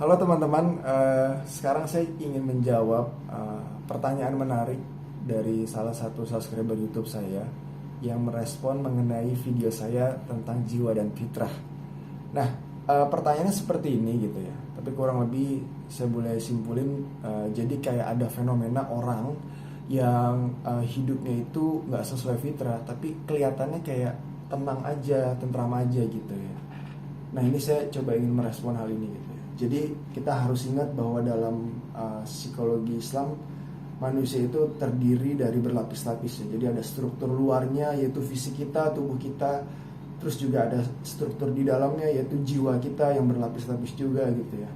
Halo teman-teman, sekarang saya ingin menjawab pertanyaan menarik dari salah satu subscriber YouTube saya yang merespon mengenai video saya tentang jiwa dan fitrah. Nah, pertanyaannya seperti ini gitu ya, tapi kurang lebih saya boleh simpulin, jadi kayak ada fenomena orang yang hidupnya itu nggak sesuai fitrah, tapi kelihatannya kayak tenang aja, tentram aja gitu ya. Nah, ini saya coba ingin merespon hal ini gitu ya. Jadi kita harus ingat bahwa dalam psikologi Islam, manusia itu terdiri dari berlapis-lapis ya. Jadi ada struktur luarnya yaitu fisik kita, tubuh kita. Terus juga ada struktur di dalamnya yaitu jiwa kita yang berlapis-lapis juga gitu ya.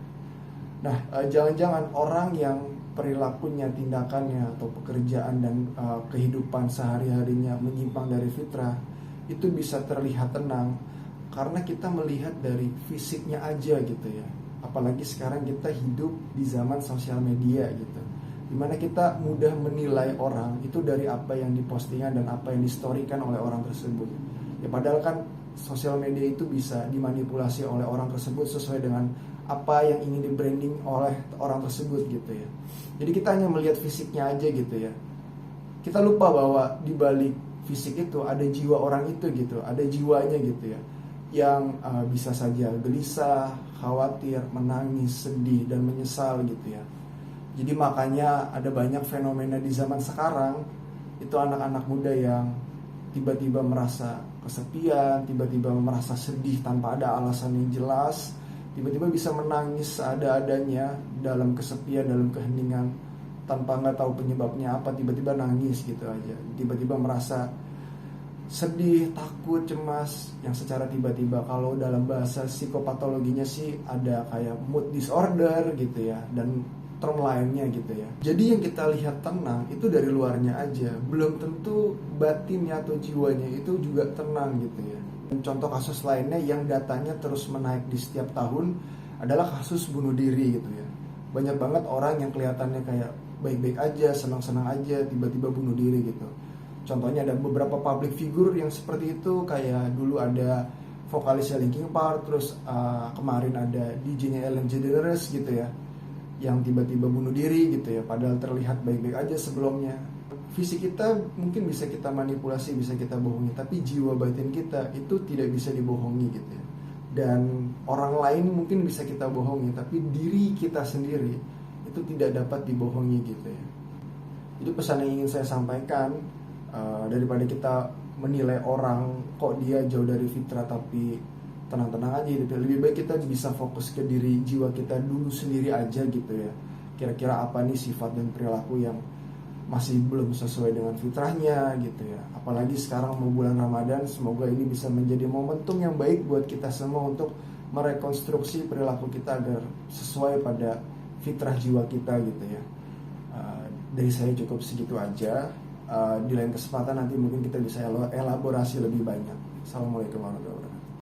Nah, jangan-jangan orang yang perilakunya, tindakannya atau pekerjaan dan kehidupan sehari-harinya menyimpang dari fitrah itu bisa terlihat tenang karena kita melihat dari fisiknya aja gitu ya. Apalagi sekarang kita hidup di zaman sosial media gitu, dimana kita mudah menilai orang itu dari apa yang dipostingan dan apa yang distorikan oleh orang tersebut. Ya padahal kan sosial media itu bisa dimanipulasi oleh orang tersebut sesuai dengan apa yang ingin di-branding oleh orang tersebut gitu ya. Jadi kita hanya melihat fisiknya aja gitu ya. Kita lupa bahwa di balik fisik itu ada jiwa orang itu gitu, ada jiwanya gitu ya, yang bisa saja gelisah, khawatir, menangis, sedih, dan menyesal gitu ya. Jadi makanya ada banyak fenomena di zaman sekarang, itu anak-anak muda yang tiba-tiba merasa kesepian, tiba-tiba merasa sedih tanpa ada alasan yang jelas, tiba-tiba bisa menangis seadanya dalam kesepian, dalam keheningan, tanpa nggak tahu penyebabnya apa, tiba-tiba nangis gitu aja, tiba-tiba merasa sedih, takut, cemas yang secara tiba-tiba. Kalau dalam bahasa psikopatologinya sih ada kayak mood disorder gitu ya, dan term lainnya gitu ya. Jadi yang kita lihat tenang itu dari luarnya aja, belum tentu batinnya atau jiwanya itu juga tenang gitu ya. Contoh kasus lainnya yang datanya terus menaik di setiap tahun adalah kasus bunuh diri gitu ya. Banyak banget orang yang kelihatannya kayak baik-baik aja, senang-senang aja, tiba-tiba bunuh diri gitu. Contohnya ada beberapa public figure yang seperti itu, kayak dulu ada vokalisnya Linkin Park, terus kemarin ada DJ-nya Ellen DeGeneres gitu ya, yang tiba-tiba bunuh diri gitu ya, padahal terlihat baik-baik aja sebelumnya. Fisik kita mungkin bisa kita manipulasi, bisa kita bohongi, tapi jiwa batin kita itu tidak bisa dibohongi gitu ya. Dan orang lain mungkin bisa kita bohongi, tapi diri kita sendiri itu tidak dapat dibohongi gitu ya. Jadi pesan yang ingin saya sampaikan, daripada kita menilai orang kok dia jauh dari fitrah tapi tenang-tenang aja gitu, lebih baik kita bisa fokus ke diri jiwa kita dulu sendiri aja gitu ya. Kira-kira apa nih sifat dan perilaku yang masih belum sesuai dengan fitrahnya gitu ya. Apalagi sekarang mau bulan Ramadan, semoga ini bisa menjadi momentum yang baik buat kita semua untuk merekonstruksi perilaku kita agar sesuai pada fitrah jiwa kita gitu ya. Dari saya cukup segitu aja. Di lain kesempatan nanti mungkin kita bisa elaborasi lebih banyak. Assalamualaikum warahmatullahi wabarakatuh.